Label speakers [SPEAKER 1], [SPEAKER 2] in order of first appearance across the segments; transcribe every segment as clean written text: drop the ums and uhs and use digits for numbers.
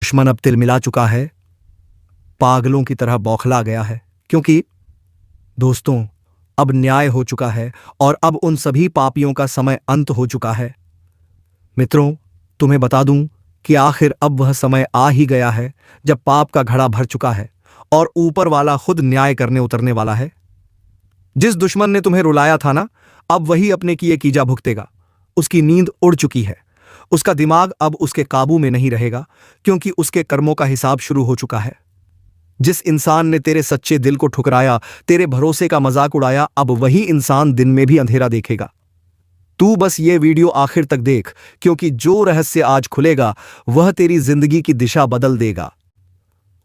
[SPEAKER 1] दुश्मन अब तिलमिला चुका है, पागलों की तरह बौखला गया है, क्योंकि दोस्तों अब न्याय हो चुका है और अब उन सभी पापियों का समय अंत हो चुका है। मित्रों, तुम्हें बता दूं कि आखिर अब वह समय आ ही गया है जब पाप का घड़ा भर चुका है और ऊपर वाला खुद न्याय करने उतरने वाला है। जिस दुश्मन ने तुम्हें रुलाया था ना, अब वही अपने किए कीजा भुगतेगा। उसकी नींद उड़ चुकी है, उसका दिमाग अब उसके काबू में नहीं रहेगा, क्योंकि उसके कर्मों का हिसाब शुरू हो चुका है। जिस इंसान ने तेरे सच्चे दिल को ठुकराया, तेरे भरोसे का मजाक उड़ाया, अब वही इंसान दिन में भी अंधेरा देखेगा। तू बस ये वीडियो आखिर तक देख, क्योंकि जो रहस्य आज खुलेगा वह तेरी जिंदगी की दिशा बदल देगा।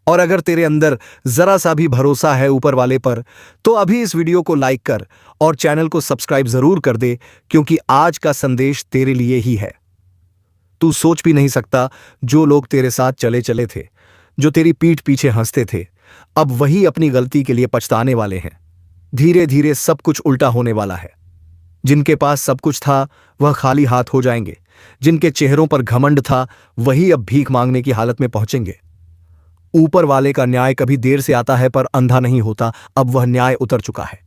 [SPEAKER 1] और अगर तेरे अंदर जरा सा भी भरोसा है ऊपर वाले पर, तो अभी इस वीडियो को लाइक कर और चैनल को सब्सक्राइब जरूर कर दे, क्योंकि आज का संदेश तेरे लिए ही है। तू सोच भी नहीं सकता, जो लोग तेरे साथ चले चले थे, जो तेरी पीठ पीछे हंसते थे, अब वही अपनी गलती के लिए पछताने वाले हैं। धीरे धीरे सब कुछ उल्टा होने वाला है। जिनके पास सब कुछ था वह खाली हाथ हो जाएंगे, जिनके चेहरों पर घमंड था वही अब भीख मांगने की हालत में पहुंचेंगे। ऊपर वाले का न्याय कभी देर से आता है पर अंधा नहीं होता, अब वह न्याय उतर चुका है।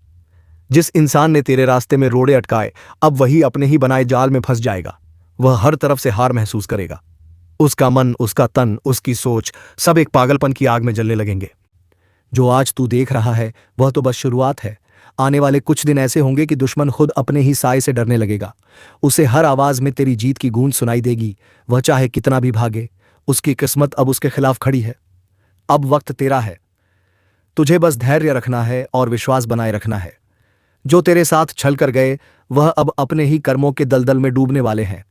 [SPEAKER 1] जिस इंसान ने तेरे रास्ते में रोड़े अटकाए, अब वही अपने ही बनाए जाल में फंस जाएगा। वह हर तरफ से हार महसूस करेगा। उसका मन, उसका तन, उसकी सोच सब एक पागलपन की आग में जलने लगेंगे। जो आज तू देख रहा है वह तो बस शुरुआत है। आने वाले कुछ दिन ऐसे होंगे कि दुश्मन खुद अपने ही साए से डरने लगेगा। उसे हर आवाज में तेरी जीत की गूंज सुनाई देगी। वह चाहे कितना भी भागे, उसकी किस्मत अब उसके खिलाफ खड़ी है। अब वक्त तेरा है। तुझे बस धैर्य रखना है और विश्वास बनाए रखना है। जो तेरे साथ छल कर गए वह अब अपने ही कर्मों के दलदल में डूबने वाले हैं।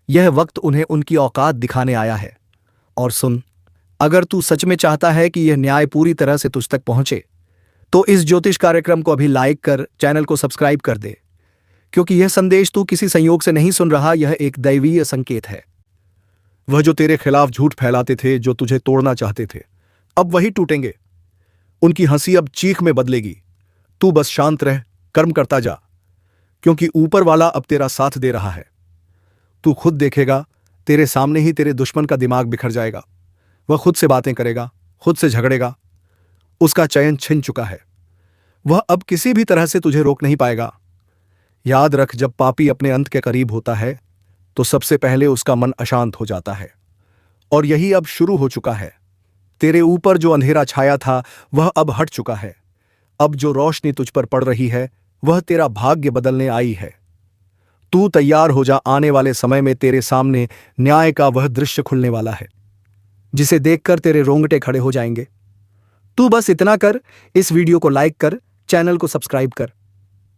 [SPEAKER 1] यह वक्त उन्हें उनकी औकात दिखाने आया है। और सुन, अगर तू सच में चाहता है कि यह न्याय पूरी तरह से तुझ तक पहुंचे, तो इस ज्योतिष कार्यक्रम को अभी लाइक कर, चैनल को सब्सक्राइब कर दे, क्योंकि यह संदेश तू किसी संयोग से नहीं सुन रहा, यह एक दैवीय संकेत है। वह जो तेरे खिलाफ झूठ फैलाते थे, जो तुझे तोड़ना चाहते थे, अब वही टूटेंगे। उनकी हंसी अब चीख में बदलेगी। तू बस शांत रह, कर्म करता जा, क्योंकि ऊपर वाला अब तेरा साथ दे रहा है। तू खुद देखेगा, तेरे सामने ही तेरे दुश्मन का दिमाग बिखर जाएगा। वह खुद से बातें करेगा, खुद से झगड़ेगा। उसका चयन छिन चुका है। वह अब किसी भी तरह से तुझे रोक नहीं पाएगा। याद रख, जब पापी अपने अंत के करीब होता है तो सबसे पहले उसका मन अशांत हो जाता है। और यही अब शुरू हो चुका है। तेरे ऊपर जो अंधेरा छाया था वह अब हट चुका है। अब जो रोशनी तुझ पर पड़ रही है वह तेरा भाग्य बदलने आई है। तू तैयार हो जा, आने वाले समय में तेरे सामने न्याय का वह दृश्य खुलने वाला है, जिसे देखकर तेरे रोंगटे खड़े हो जाएंगे। तू बस इतना कर, इस वीडियो को लाइक कर, चैनल को सब्सक्राइब कर,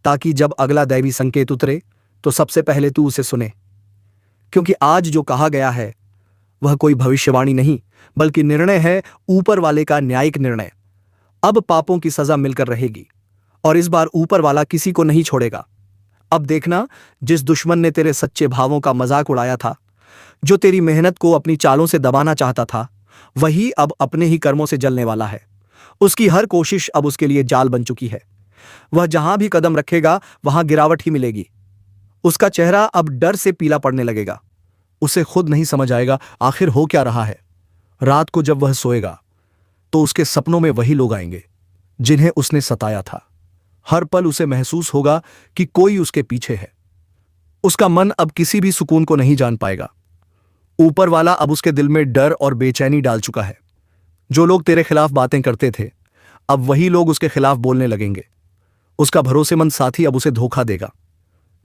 [SPEAKER 1] ताकि जब अगला दैवी संकेत उतरे तो सबसे पहले तू उसे सुने। क्योंकि आज जो कहा गया है वह कोई भविष्यवाणी नहीं, बल्कि निर्णय है, ऊपर वाले का न्यायिक निर्णय। अब पापों की सजा मिलकर रहेगी और इस बार ऊपर वाला किसी को नहीं छोड़ेगा। अब देखना, जिस दुश्मन ने तेरे सच्चे भावों का मजाक उड़ाया था, जो तेरी मेहनत को अपनी चालों से दबाना चाहता था, वही अब अपने ही कर्मों से जलने वाला है। उसकी हर कोशिश अब उसके लिए जाल बन चुकी है। वह जहां भी कदम रखेगा वहां गिरावट ही मिलेगी। उसका चेहरा अब डर से पीला पड़ने लगेगा। उसे खुद नहीं समझ आएगा आखिर हो क्या रहा है। रात को जब वह सोएगा तो उसके सपनों में वही लोग आएंगे जिन्हें उसने सताया था। हर पल उसे महसूस होगा कि कोई उसके पीछे है। उसका मन अब किसी भी सुकून को नहीं जान पाएगा। ऊपर वाला अब उसके दिल में डर और बेचैनी डाल चुका है। जो लोग तेरे खिलाफ बातें करते थे, अब वही लोग उसके खिलाफ बोलने लगेंगे। उसका भरोसेमंद साथी अब उसे धोखा देगा।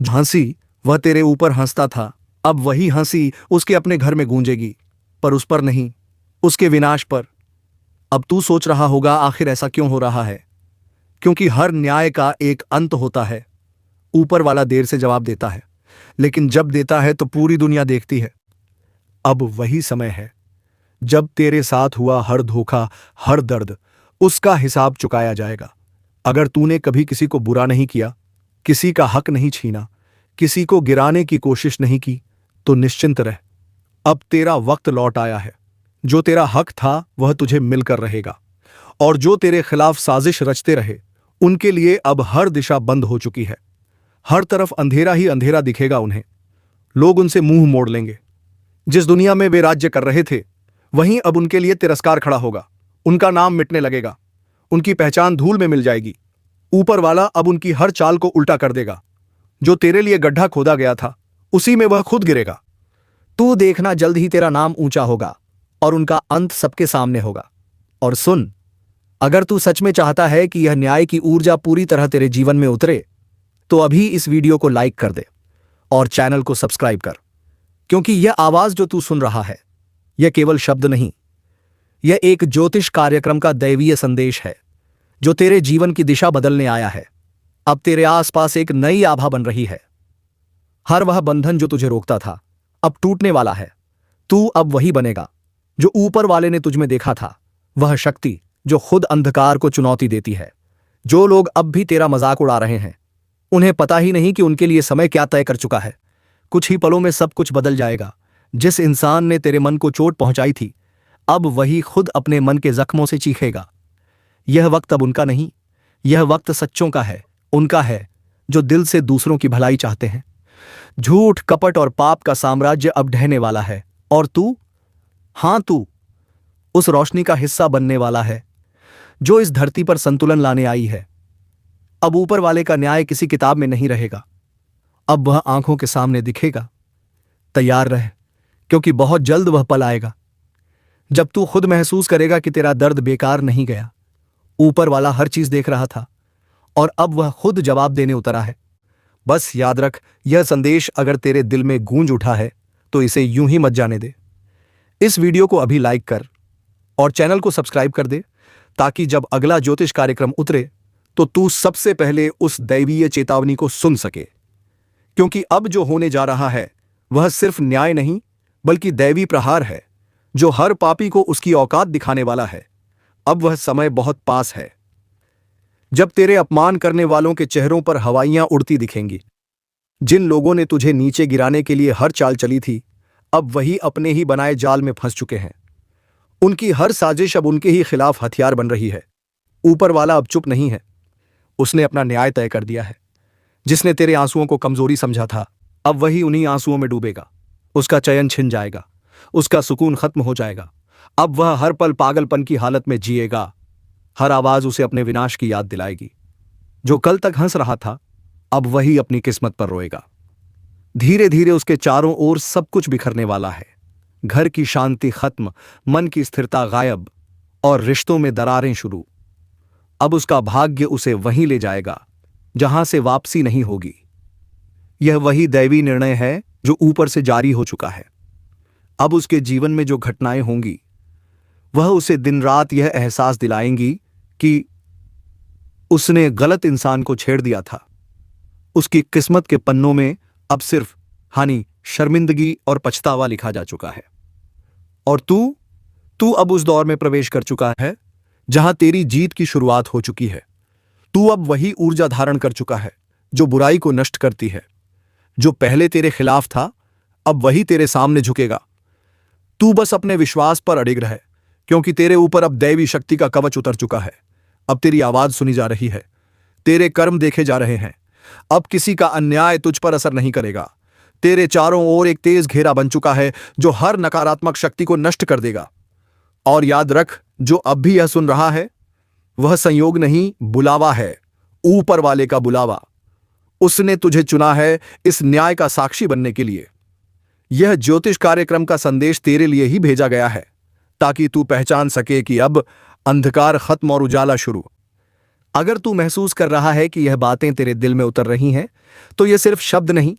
[SPEAKER 1] हंसी वह तेरे ऊपर हंसता था, अब वही हंसी उसके अपने घर में गूंजेगी, पर उस पर नहीं, उसके विनाश पर। अब तू सोच रहा होगा आखिर ऐसा क्यों हो रहा है? क्योंकि हर न्याय का एक अंत होता है। ऊपर वाला देर से जवाब देता है, लेकिन जब देता है तो पूरी दुनिया देखती है। अब वही समय है जब तेरे साथ हुआ हर धोखा, हर दर्द, उसका हिसाब चुकाया जाएगा। अगर तूने कभी किसी को बुरा नहीं किया, किसी का हक नहीं छीना, किसी को गिराने की कोशिश नहीं की, तो निश्चिंत रह, अब तेरा वक्त लौट आया है। जो तेरा हक था वह तुझे मिलकर रहेगा, और जो तेरे खिलाफ साजिश रचते रहे उनके लिए अब हर दिशा बंद हो चुकी है। हर तरफ अंधेरा ही अंधेरा दिखेगा उन्हें। लोग उनसे मुंह मोड़ लेंगे। जिस दुनिया में वे राज्य कर रहे थे वहीं अब उनके लिए तिरस्कार खड़ा होगा, उनका नाम मिटने लगेगा, उनकी पहचान धूल में मिल जाएगी। ऊपर वाला अब उनकी हर चाल को उल्टा कर देगा। जो तेरे लिए गड्ढा खोदा गया था उसी में वह खुद गिरेगा। तू देखना, जल्द ही तेरा नाम ऊंचा होगा और उनका अंत सबके सामने होगा। और सुन, अगर तू सच में चाहता है कि यह न्याय की ऊर्जा पूरी तरह तेरे जीवन में उतरे तो अभी इस वीडियो को लाइक कर दे और चैनल को सब्सक्राइब कर, क्योंकि यह आवाज जो तू सुन रहा है यह केवल शब्द नहीं, यह एक ज्योतिष कार्यक्रम का दैवीय संदेश है जो तेरे जीवन की दिशा बदलने आया है। अब तेरे आसपास एक नई आभा बन रही है। हर वह बंधन जो तुझे रोकता था अब टूटने वाला है। तू अब वही बनेगा जो ऊपर वाले ने तुझ में देखा था, वह शक्ति जो खुद अंधकार को चुनौती देती है। जो लोग अब भी तेरा मजाक उड़ा रहे हैं उन्हें पता ही नहीं कि उनके लिए समय क्या तय कर चुका है। कुछ ही पलों में सब कुछ बदल जाएगा। जिस इंसान ने तेरे मन को चोट पहुंचाई थी अब वही खुद अपने मन के जख्मों से चीखेगा। यह वक्त अब उनका नहीं, यह वक्त सच्चों का है, उनका है जो दिल से दूसरों की भलाई चाहते हैं। झूठ, कपट और पाप का साम्राज्य अब ढहने वाला है और तू, हां तू, उस रोशनी का हिस्सा बनने वाला है जो इस धरती पर संतुलन लाने आई है। अब ऊपर वाले का न्याय किसी किताब में नहीं रहेगा, अब वह आंखों के सामने दिखेगा। तैयार रह, क्योंकि बहुत जल्द वह पल आएगा जब तू खुद महसूस करेगा कि तेरा दर्द बेकार नहीं गया। ऊपर वाला हर चीज देख रहा था और अब वह खुद जवाब देने उतरा है। बस याद रख, यह संदेश अगर तेरे दिल में गूंज उठा है तो इसे यूं ही मत जाने दे। इस वीडियो को अभी लाइक कर और चैनल को सब्सक्राइब कर दे, ताकि जब अगला ज्योतिष कार्यक्रम उतरे तो तू सबसे पहले उस दैवीय चेतावनी को सुन सके। क्योंकि अब जो होने जा रहा है वह सिर्फ न्याय नहीं बल्कि दैवी प्रहार है जो हर पापी को उसकी औकात दिखाने वाला है। अब वह समय बहुत पास है जब तेरे अपमान करने वालों के चेहरों पर हवाइयां उड़ती दिखेंगी। जिन लोगों ने तुझे नीचे गिराने के लिए हर चाल चली थी अब वही अपने ही बनाए जाल में फंस चुके हैं। उनकी हर साजिश अब उनके ही खिलाफ हथियार बन रही है। ऊपर वाला अब चुप नहीं है, उसने अपना न्याय तय कर दिया है। जिसने तेरे आंसुओं को कमजोरी समझा था अब वही उन्हीं आंसुओं में डूबेगा। उसका चयन छिन जाएगा, उसका सुकून खत्म हो जाएगा। अब वह हर पल पागलपन की हालत में जिएगा। हर आवाज उसे अपने विनाश की याद दिलाएगी। जो कल तक हंस रहा था अब वही अपनी किस्मत पर रोएगा। धीरे धीरे उसके चारों ओर सब कुछ बिखरने वाला है। घर की शांति खत्म, मन की स्थिरता गायब और रिश्तों में दरारें शुरू। अब उसका भाग्य उसे वहीं ले जाएगा जहां से वापसी नहीं होगी। यह वही दैवी निर्णय है जो ऊपर से जारी हो चुका है। अब उसके जीवन में जो घटनाएं होंगी वह उसे दिन रात यह एहसास दिलाएंगी कि उसने गलत इंसान को छेड़ दिया था। उसकी किस्मत के पन्नों में अब सिर्फ हानि, शर्मिंदगी और पछतावा लिखा जा चुका है। और तू अब उस दौर में प्रवेश कर चुका है जहां तेरी जीत की शुरुआत हो चुकी है। तू अब वही ऊर्जा धारण कर चुका है जो बुराई को नष्ट करती है। जो पहले तेरे खिलाफ था अब वही तेरे सामने झुकेगा। तू बस अपने विश्वास पर अडिग रहे, क्योंकि तेरे ऊपर अब दैवी शक्ति का कवच उतर चुका है। अब तेरी आवाज सुनी जा रही है, तेरे कर्म देखे जा रहे हैं। अब किसी का अन्याय तुझ पर असर नहीं करेगा। तेरे चारों ओर एक तेज घेरा बन चुका है जो हर नकारात्मक शक्ति को नष्ट कर देगा। और याद रख, जो अब भी यह सुन रहा है वह संयोग नहीं, बुलावा है, ऊपर वाले का बुलावा। उसने तुझे चुना है इस न्याय का साक्षी बनने के लिए। यह ज्योतिष कार्यक्रम का संदेश तेरे लिए ही भेजा गया है ताकि तू पहचान सके कि अब अंधकार खत्म और उजाला शुरू। अगर तू महसूस कर रहा है कि यह बातें तेरे दिल में उतर रही हैं तो यह सिर्फ शब्द नहीं,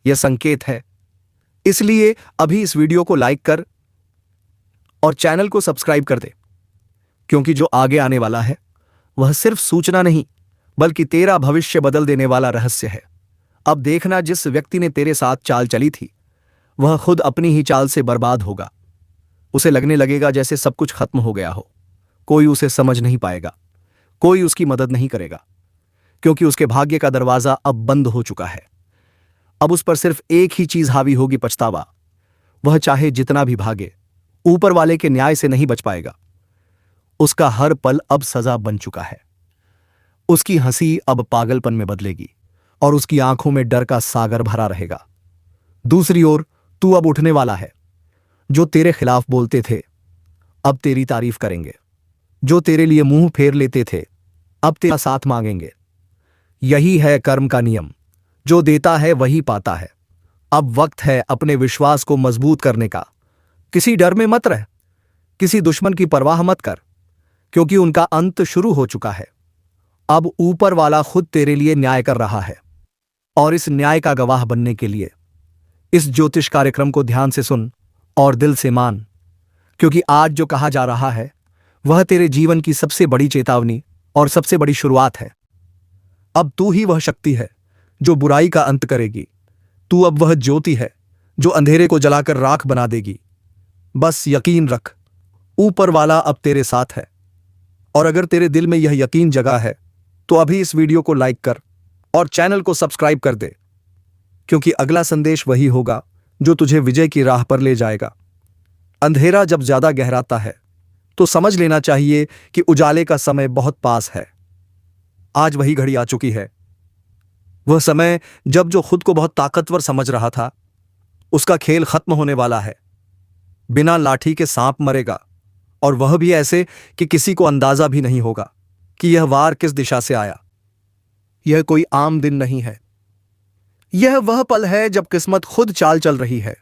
[SPEAKER 1] यह संकेत है। इसलिए अभी इस वीडियो को लाइक कर और चैनल को सब्सक्राइब कर दे, क्योंकि जो आगे आने वाला है वह सिर्फ सूचना नहीं बल्कि तेरा भविष्य बदल देने वाला रहस्य है। अब देखना, जिस व्यक्ति ने तेरे साथ चाल चली थी वह खुद अपनी ही चाल से बर्बाद होगा। उसे लगने लगेगा जैसे सब कुछ खत्म हो गया हो। कोई उसे समझ नहीं पाएगा, कोई उसकी मदद नहीं करेगा, क्योंकि उसके भाग्य का दरवाजा अब बंद हो चुका है। अब उस पर सिर्फ एक ही चीज हावी होगी, पछतावा। वह चाहे जितना भी भागे ऊपर वाले के न्याय से नहीं बच पाएगा। उसका हर पल अब सजा बन चुका है। उसकी हंसी अब पागलपन में बदलेगी और उसकी आंखों में डर का सागर भरा रहेगा। दूसरी ओर तू अब उठने वाला है। जो तेरे खिलाफ बोलते थे अब तेरी तारीफ करेंगे। जो तेरे लिए मुंह फेर लेते थे अब तेरा साथ मांगेंगे। यही है कर्म का नियम, जो देता है वही पाता है। अब वक्त है अपने विश्वास को मजबूत करने का। किसी डर में मत रह, किसी दुश्मन की परवाह मत कर, क्योंकि उनका अंत शुरू हो चुका है। अब ऊपर वाला खुद तेरे लिए न्याय कर रहा है, और इस न्याय का गवाह बनने के लिए इस ज्योतिष कार्यक्रम को ध्यान से सुन और दिल से मान, क्योंकि आज जो कहा जा रहा है वह तेरे जीवन की सबसे बड़ी चेतावनी और सबसे बड़ी शुरुआत है। अब तू ही वह शक्ति है जो बुराई का अंत करेगी। तू अब वह ज्योति है जो अंधेरे को जलाकर राख बना देगी। बस यकीन रख, ऊपर वाला अब तेरे साथ है। और अगर तेरे दिल में यह यकीन जगा है तो अभी इस वीडियो को लाइक कर और चैनल को सब्सक्राइब कर दे, क्योंकि अगला संदेश वही होगा जो तुझे विजय की राह पर ले जाएगा। अंधेरा जब ज्यादा गहराता है तो समझ लेना चाहिए कि उजाले का समय बहुत पास है। आज वही घड़ी आ चुकी है, वह समय जब जो खुद को बहुत ताकतवर समझ रहा था उसका खेल खत्म होने वाला है। बिना लाठी के सांप मरेगा, और वह भी ऐसे कि किसी को अंदाजा भी नहीं होगा कि यह वार किस दिशा से आया। यह कोई आम दिन नहीं है, यह वह पल है जब किस्मत खुद चाल चल रही है,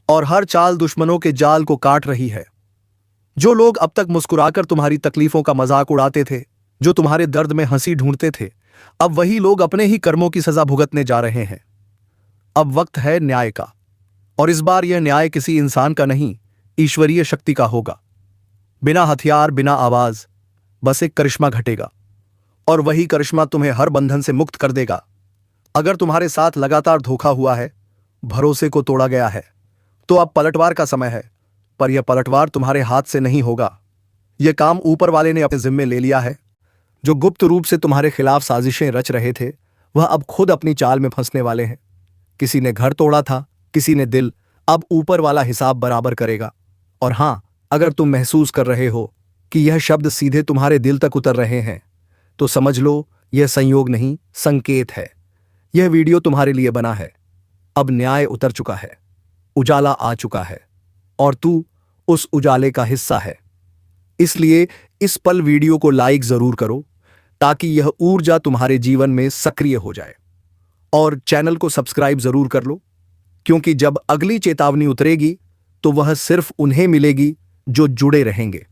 [SPEAKER 1] और हर चाल दुश्मनों के जाल को काट रही है। जो लोग अब तक मुस्कुराकर तुम्हारी तकलीफों का मजाक उड़ाते थे, जो तुम्हारे दर्द में हंसी ढूंढते थे, अब वही लोग अपने ही कर्मों की सजा भुगतने जा रहे हैं। अब वक्त है न्याय का, और इस बार यह न्याय किसी इंसान का नहीं, ईश्वरीय शक्ति का होगा। बिना हथियार, बिना आवाज, बस एक करिश्मा घटेगा, और वही करिश्मा तुम्हें हर बंधन से मुक्त कर देगा। अगर तुम्हारे साथ लगातार धोखा हुआ है, भरोसे को तोड़ा गया है, तो अब पलटवार का समय है। पर यह पलटवार तुम्हारे हाथ से नहीं होगा। यह काम ऊपर वाले ने अपने जिम्मे ले लिया है। जो गुप्त रूप से तुम्हारे खिलाफ साजिशें रच रहे थे वह अब खुद अपनी चाल में फंसने वाले हैं। किसी ने घर तोड़ा था, किसी ने दिल। अब ऊपर वाला हिसाब बराबर करेगा। और हां, अगर तुम महसूस कर रहे हो कि यह शब्द सीधे तुम्हारे दिल तक उतर रहे हैं तो समझ लो यह संयोग नहीं, संकेत है। यह वीडियो तुम्हारे लिए बना है। अब न्याय उतर चुका है, उजाला आ चुका है, और तू उस उजाले का हिस्सा है। इसलिए इस पल वीडियो को लाइक जरूर करो ताकि यह ऊर्जा तुम्हारे जीवन में सक्रिय हो जाए, और चैनल को सब्सक्राइब जरूर कर लो, क्योंकि जब अगली चेतावनी उतरेगी तो वह सिर्फ उन्हें मिलेगी जो जुड़े रहेंगे।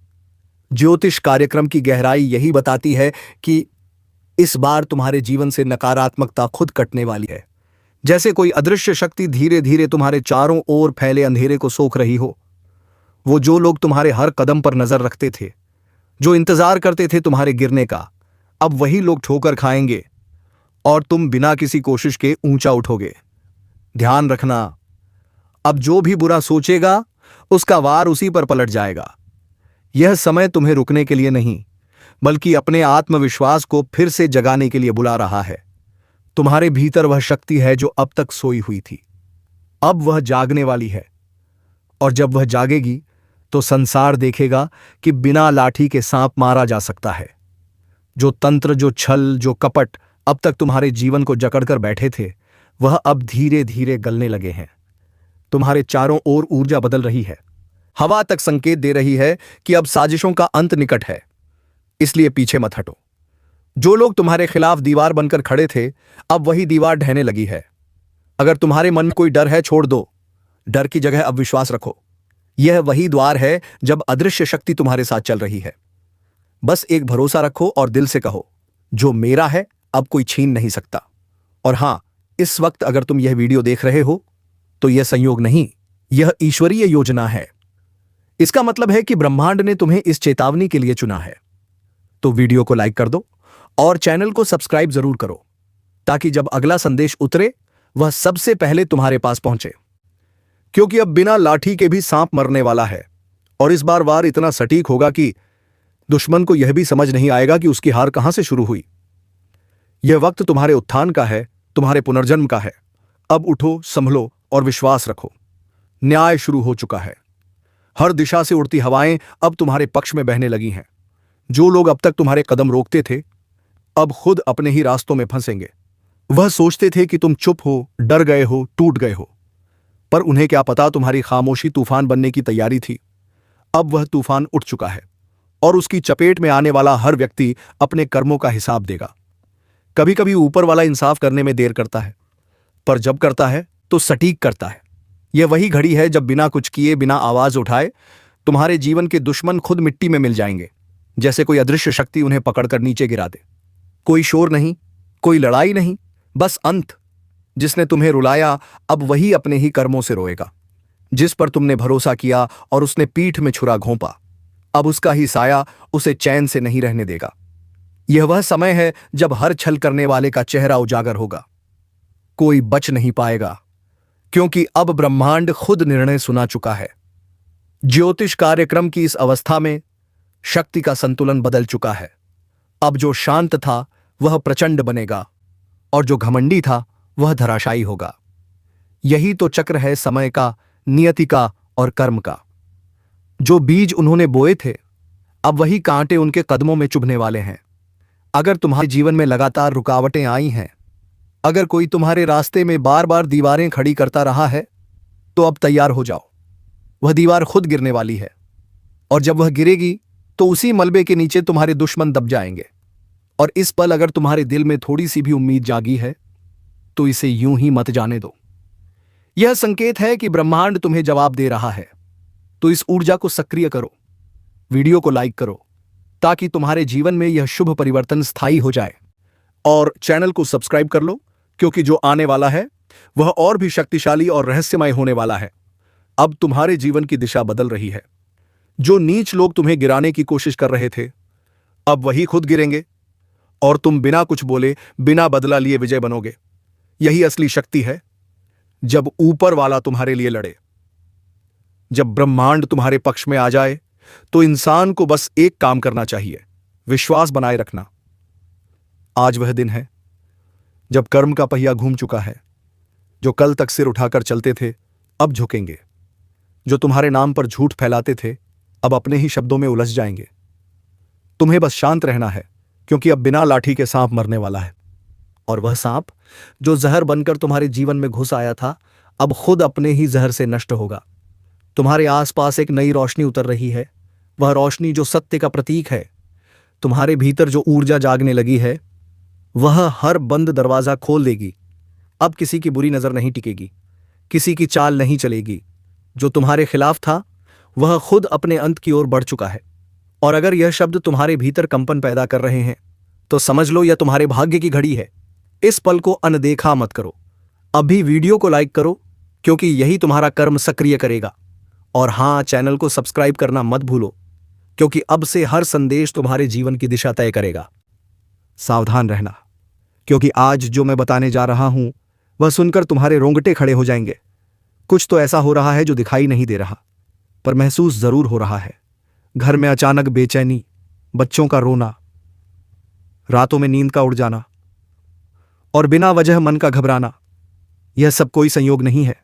[SPEAKER 1] ज्योतिष कार्यक्रम की गहराई यही बताती है कि इस बार तुम्हारे जीवन से नकारात्मकता खुद कटने वाली है। जैसे कोई अदृश्य शक्ति धीरे धीरे तुम्हारे चारों ओर फैले अंधेरे को सोख रही हो। वो जो लोग तुम्हारे हर कदम पर नजर रखते थे, जो इंतजार करते थे तुम्हारे गिरने का, अब वही लोग ठोकर खाएंगे और तुम बिना किसी कोशिश के ऊंचा उठोगे। ध्यान रखना, अब जो भी बुरा सोचेगा उसका वार उसी पर पलट जाएगा। यह समय तुम्हें रुकने के लिए नहीं, बल्कि अपने आत्मविश्वास को फिर से जगाने के लिए बुला रहा है। तुम्हारे भीतर वह शक्ति है जो अब तक सोई हुई थी, अब वह जागने वाली है। और जब वह जागेगी तो संसार देखेगा कि बिना लाठी के सांप मारा जा सकता है। जो तंत्र, जो छल, जो कपट अब तक तुम्हारे जीवन को जकड़कर बैठे थे, वह अब धीरे धीरे गलने लगे हैं। तुम्हारे चारों ओर ऊर्जा बदल रही है। हवा तक संकेत दे रही है कि अब साजिशों का अंत निकट है। इसलिए पीछे मत हटो। जो लोग तुम्हारे खिलाफ दीवार बनकर खड़े थे, अब वही दीवार ढहने लगी है। अगर तुम्हारे मन में कोई डर है, छोड़ दो। डर की जगह अब विश्वास रखो। यह वही द्वार है जब अदृश्य शक्ति तुम्हारे साथ चल रही है। बस एक भरोसा रखो और दिल से कहो, जो मेरा है अब कोई छीन नहीं सकता। और हां, इस वक्त अगर तुम यह वीडियो देख रहे हो तो यह संयोग नहीं, यह ईश्वरीय योजना है। इसका मतलब है कि ब्रह्मांड ने तुम्हें इस चेतावनी के लिए चुना है। तो वीडियो को लाइक कर दो और चैनल को सब्सक्राइब जरूर करो, ताकि जब अगला संदेश उतरे वह सबसे पहले तुम्हारे पास पहुंचे। क्योंकि अब बिना लाठी के भी सांप मरने वाला है, और इस बार वार इतना सटीक होगा कि दुश्मन को यह भी समझ नहीं आएगा कि उसकी हार कहां से शुरू हुई। यह वक्त तुम्हारे उत्थान का है, तुम्हारे पुनर्जन्म का है। अब उठो, संभलो और विश्वास रखो। न्याय शुरू हो चुका है। हर दिशा से उड़ती हवाएं अब तुम्हारे पक्ष में बहने लगी हैं। जो लोग अब तक तुम्हारे कदम रोकते थे, अब खुद अपने ही रास्तों में फंसेंगे। वह सोचते थे कि तुम चुप हो, डर गए हो, टूट गए हो, पर उन्हें क्या पता तुम्हारी खामोशी तूफान बनने की तैयारी थी। अब वह तूफान उठ चुका है और उसकी चपेट में आने वाला हर व्यक्ति अपने कर्मों का हिसाब देगा। कभी कभी ऊपर वाला इंसाफ करने में देर करता है, पर जब करता है तो सटीक करता है। यह वही घड़ी है जब बिना कुछ किए, बिना आवाज उठाए तुम्हारे जीवन के दुश्मन खुद मिट्टी में मिल जाएंगे, जैसे कोई अदृश्य शक्ति उन्हें पकड़कर नीचे गिरा दे। कोई शोर नहीं, कोई लड़ाई नहीं, बस अंत। जिसने तुम्हें रुलाया अब वही अपने ही कर्मों से रोएगा। जिस पर तुमने भरोसा किया और उसने पीठ में छुरा घोंपा, अब उसका ही साया उसे चैन से नहीं रहने देगा। यह वह समय है जब हर छल करने वाले का चेहरा उजागर होगा। कोई बच नहीं पाएगा, क्योंकि अब ब्रह्मांड खुद निर्णय सुना चुका है। ज्योतिष कार्यक्रम की इस अवस्था में शक्ति का संतुलन बदल चुका है। अब जो शांत था वह प्रचंड बनेगा और जो घमंडी था वह धराशायी होगा। यही तो चक्र है समय का, नियति का और कर्म का। जो बीज उन्होंने बोए थे, अब वही कांटे उनके कदमों में चुभने वाले हैं। अगर तुम्हारे जीवन में लगातार रुकावटें आई हैं, अगर कोई तुम्हारे रास्ते में बार बार दीवारें खड़ी करता रहा है, तो अब तैयार हो जाओ। वह दीवार खुद गिरने वाली है, और जब वह गिरेगी तो उसी मलबे के नीचे तुम्हारे दुश्मन दब जाएंगे। और इस पल अगर तुम्हारे दिल में थोड़ी सी भी उम्मीद जागी है, तो इसे यूं ही मत जाने दो। यह संकेत है कि ब्रह्मांड तुम्हें जवाब दे रहा है। तो इस ऊर्जा को सक्रिय करो, वीडियो को लाइक करो, ताकि तुम्हारे जीवन में यह शुभ परिवर्तन स्थायी हो जाए। और चैनल को सब्सक्राइब कर लो, क्योंकि जो आने वाला है वह और भी शक्तिशाली और रहस्यमय होने वाला है। अब तुम्हारे जीवन की दिशा बदल रही है। जो नीच लोग तुम्हें गिराने की कोशिश कर रहे थे, अब वही खुद गिरेंगे और तुम बिना कुछ बोले, बिना बदला लिए विजय बनोगे। यही असली शक्ति है, जब ऊपर वाला तुम्हारे लिए लड़े। जब ब्रह्मांड तुम्हारे पक्ष में आ जाए, तो इंसान को बस एक काम करना चाहिए, विश्वास बनाए रखना। आज वह दिन है जब कर्म का पहिया घूम चुका है। जो कल तक सिर उठाकर चलते थे, अब झुकेंगे। जो तुम्हारे नाम पर झूठ फैलाते थे, अब अपने ही शब्दों में उलझ जाएंगे। तुम्हें बस शांत रहना है, क्योंकि अब बिना लाठी के सांप मरने वाला है। और वह सांप जो जहर बनकर तुम्हारे जीवन में घुस आया था, अब खुद अपने ही जहर से नष्ट होगा। तुम्हारे आसपास एक नई रोशनी उतर रही है, वह रोशनी जो सत्य का प्रतीक है। तुम्हारे भीतर जो ऊर्जा जागने लगी है, वह हर बंद दरवाजा खोल देगी। अब किसी की बुरी नजर नहीं टिकेगी, किसी की चाल नहीं चलेगी। जो तुम्हारे खिलाफ था, वह खुद अपने अंत की ओर बढ़ चुका है। और अगर यह शब्द तुम्हारे भीतर कंपन पैदा कर रहे हैं, तो समझ लो यह तुम्हारे भाग्य की घड़ी है। इस पल को अनदेखा मत करो। अभी वीडियो को लाइक करो, क्योंकि यही तुम्हारा कर्म सक्रिय करेगा। और हां, चैनल को सब्सक्राइब करना मत भूलो, क्योंकि अब से हर संदेश तुम्हारे जीवन की दिशा तय करेगा। सावधान रहना, क्योंकि आज जो मैं बताने जा रहा हूं, वह सुनकर तुम्हारे रोंगटे खड़े हो जाएंगे। कुछ तो ऐसा हो रहा है जो दिखाई नहीं दे रहा, पर महसूस जरूर हो रहा है। घर में अचानक बेचैनी, बच्चों का रोना, रातों में नींद का उड़ जाना और बिना वजह मन का घबराना। यह सब कोई संयोग नहीं है।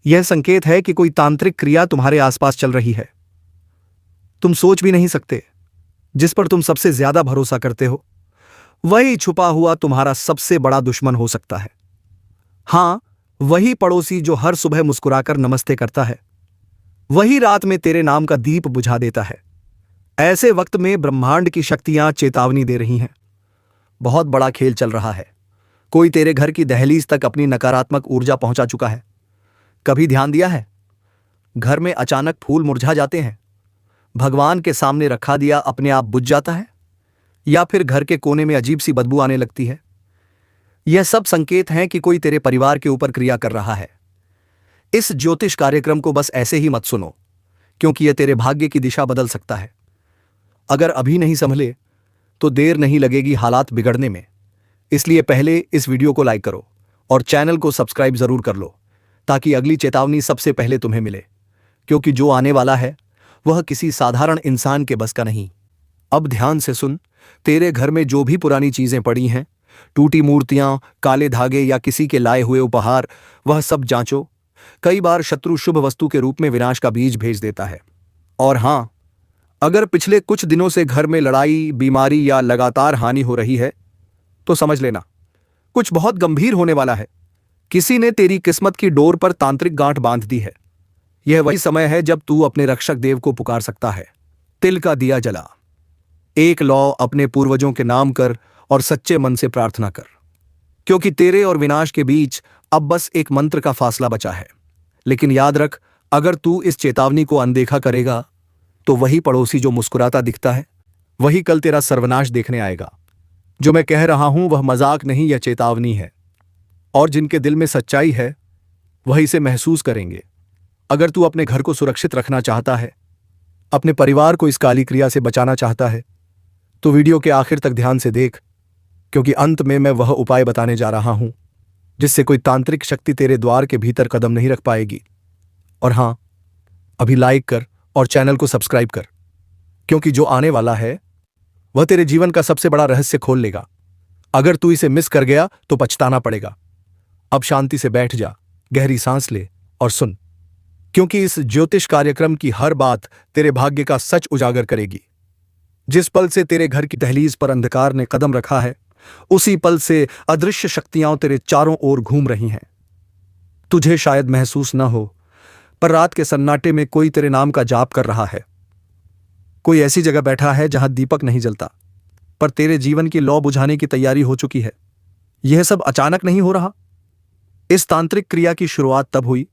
[SPEAKER 1] यह संकेत है कि कोई तांत्रिक क्रिया तुम्हारे आसपास चल रही है। तुम सोच भी नहीं सकते, जिस पर तुम सबसे ज्यादा भरोसा करते हो, वही छुपा हुआ तुम्हारा सबसे बड़ा दुश्मन हो सकता है। हां, वही पड़ोसी जो हर सुबह मुस्कुराकर नमस्ते करता है, वही रात में तेरे नाम का दीप बुझा देता है। ऐसे वक्त में ब्रह्मांड की शक्तियां चेतावनी दे रही हैं। बहुत बड़ा खेल चल रहा है। कोई तेरे घर की दहलीज तक अपनी नकारात्मक ऊर्जा पहुंचा चुका है। कभी ध्यान दिया है, घर में अचानक फूल मुरझा जाते हैं, भगवान के सामने रखा दिया अपने आप बुझ जाता है, या फिर घर के कोने में अजीब सी बदबू आने लगती है। यह सब संकेत हैं कि कोई तेरे परिवार के ऊपर क्रिया कर रहा है। इस ज्योतिष कार्यक्रम को बस ऐसे ही मत सुनो, क्योंकि यह तेरे भाग्य की दिशा बदल सकता है। अगर अभी नहीं संभले, तो देर नहीं लगेगी हालात बिगड़ने में। इसलिए पहले इस वीडियो को लाइक करो और चैनल को सब्सक्राइब जरूर कर लो, ताकि अगली चेतावनी सबसे पहले तुम्हें मिले। क्योंकि जो आने वाला है वह किसी साधारण इंसान के बस का नहीं। अब ध्यान से सुन, तेरे घर में जो भी पुरानी चीजें पड़ी हैं, टूटी मूर्तियां, काले धागे या किसी के लाए हुए उपहार, वह सब जांचो। कई बार शत्रु शुभ वस्तु के रूप में विनाश का बीज भेज देता है। और हां, अगर पिछले कुछ दिनों से घर में लड़ाई, बीमारी या लगातार हानि हो रही है, तो समझ लेना कुछ बहुत गंभीर होने वाला है। किसी ने तेरी किस्मत की डोर पर तांत्रिक गांठ बांध दी है, यह वही समय है जब तू अपने रक्षक देव को पुकार सकता है। तिल का दिया जला, एक लौ अपने पूर्वजों के नाम कर और सच्चे मन से प्रार्थना कर, क्योंकि तेरे और विनाश के बीच अब बस एक मंत्र का फासला बचा है। लेकिन याद रख, अगर तू इस चेतावनी को अनदेखा करेगा तो वही पड़ोसी जो मुस्कुराता दिखता है वही कल तेरा सर्वनाश देखने आएगा। जो मैं कह रहा हूं वह मजाक नहीं, यह चेतावनी है, और जिनके दिल में सच्चाई है वह इसे महसूस करेंगे। अगर तू अपने घर को सुरक्षित रखना चाहता है, अपने परिवार को इस काली क्रिया से बचाना चाहता है, तो वीडियो के आखिर तक ध्यान से देख, क्योंकि अंत में मैं वह उपाय बताने जा रहा हूं जिससे कोई तांत्रिक शक्ति तेरे द्वार के भीतर कदम नहीं रख पाएगी। और हां, अभी लाइक कर और चैनल को सब्सक्राइब कर, क्योंकि जो आने वाला है वह तेरे जीवन का सबसे बड़ा रहस्य खोल लेगा। अगर तू इसे मिस कर गया तो पछताना पड़ेगा। अब शांति से बैठ जा, गहरी सांस ले और सुन, क्योंकि इस ज्योतिष कार्यक्रम की हर बात तेरे भाग्य का सच उजागर करेगी। जिस पल से तेरे घर की दहलीज पर अंधकार ने कदम रखा है, उसी पल से अदृश्य शक्तियां तेरे चारों ओर घूम रही हैं। तुझे शायद महसूस न हो, पर रात के सन्नाटे में कोई तेरे नाम का जाप कर रहा है। कोई ऐसी जगह बैठा है जहां दीपक नहीं जलता, पर तेरे जीवन की लौ बुझाने की तैयारी हो चुकी है। यह सब अचानक नहीं हो रहा। इस तांत्रिक क्रिया की शुरुआत तब हुई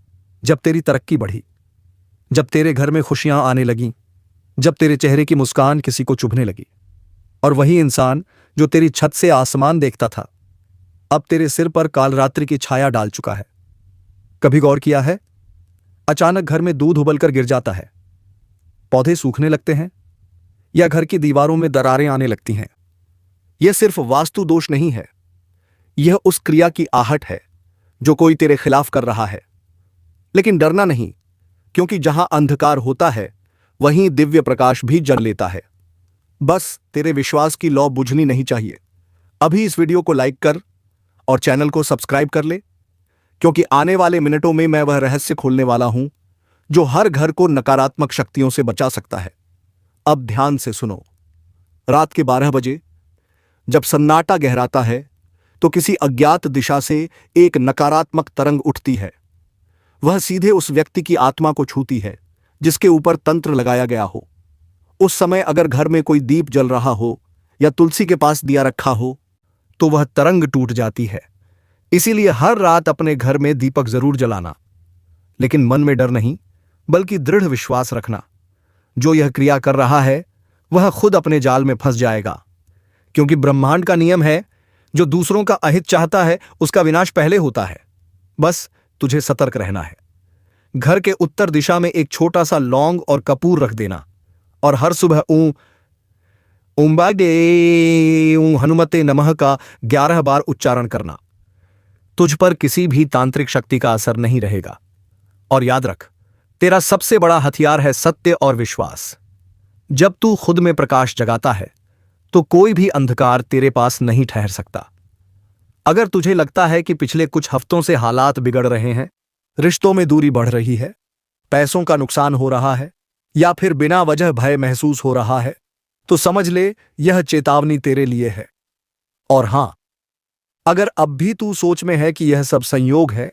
[SPEAKER 1] जब तेरी तरक्की बढ़ी, जब तेरे घर में खुशियां आने लगीं, जब तेरे चेहरे की मुस्कान किसी को चुभने लगी। और वही इंसान जो तेरी छत से आसमान देखता था, अब तेरे सिर पर कालरात्रि की छाया डाल चुका है। कभी गौर किया है, अचानक घर में दूध उबलकर गिर जाता है, पौधे सूखने लगते हैं, या घर की दीवारों में दरारें आने लगती हैं। यह सिर्फ वास्तु दोष नहीं है, यह उस क्रिया की आहट है जो कोई तेरे खिलाफ कर रहा है। लेकिन डरना नहीं, क्योंकि जहां अंधकार होता है वहीं दिव्य प्रकाश भी जल लेता है। बस तेरे विश्वास की लौ बुझनी नहीं चाहिए। अभी इस वीडियो को लाइक कर और चैनल को सब्सक्राइब कर ले, क्योंकि आने वाले मिनटों में मैं वह रहस्य खोलने वाला हूं जो हर घर को नकारात्मक शक्तियों से बचा सकता है। अब ध्यान से सुनो। रात के 12 बजे जब सन्नाटा गहराता है तो किसी अज्ञात दिशा से एक नकारात्मक तरंग उठती है। वह सीधे उस व्यक्ति की आत्मा को छूती है जिसके ऊपर तंत्र लगाया गया हो। उस समय अगर घर में कोई दीप जल रहा हो या तुलसी के पास दिया रखा हो तो वह तरंग टूट जाती है। इसीलिए हर रात अपने घर में दीपक जरूर जलाना, लेकिन मन में डर नहीं बल्कि दृढ़ विश्वास रखना। जो यह क्रिया कर रहा है वह खुद अपने जाल में फंस जाएगा, क्योंकि ब्रह्मांड का नियम है, जो दूसरों का अहित चाहता है उसका विनाश पहले होता है। बस तुझे सतर्क रहना है। घर के उत्तर दिशा में एक छोटा सा लौंग और कपूर रख देना, और हर सुबह ओम हनुमते नमः का 11 बार उच्चारण करना। तुझ पर किसी भी तांत्रिक शक्ति का असर नहीं रहेगा। और याद रख, तेरा सबसे बड़ा हथियार है सत्य और विश्वास। जब तू खुद में प्रकाश जगाता है तो कोई भी अंधकार तेरे पास नहीं ठहर सकता। अगर तुझे लगता है कि पिछले कुछ हफ्तों से हालात बिगड़ रहे हैं, रिश्तों में दूरी बढ़ रही है, पैसों का नुकसान हो रहा है, या फिर बिना वजह भय महसूस हो रहा है, तो समझ ले यह चेतावनी तेरे लिए है। और हां, अगर अब भी तू सोच में है कि यह सब संयोग है,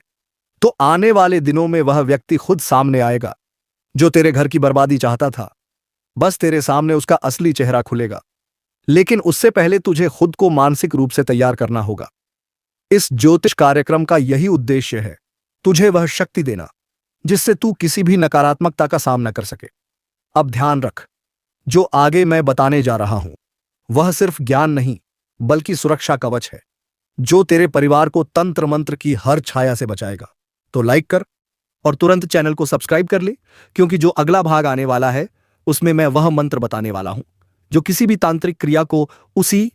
[SPEAKER 1] तो आने वाले दिनों में वह व्यक्ति खुद सामने आएगा जो तेरे घर की बर्बादी चाहता था। बस तेरे सामने उसका असली चेहरा खुलेगा। लेकिन उससे पहले तुझे खुद को मानसिक रूप से तैयार करना होगा। इस ज्योतिष कार्यक्रम का यही उद्देश्य है, तुझे वह शक्ति देना जिससे तू किसी भी नकारात्मकता का सामना कर सके। अब ध्यान रख, जो आगे मैं बताने जा रहा हूं वह सिर्फ ज्ञान नहीं बल्कि सुरक्षा कवच है, जो तेरे परिवार को तंत्र मंत्र की हर छाया से बचाएगा। तो लाइक कर और तुरंत चैनल को सब्सक्राइब कर ले, क्योंकि जो अगला भाग आने वाला है उसमें मैं वह मंत्र बताने वाला हूं जो किसी भी तांत्रिक क्रिया को उसी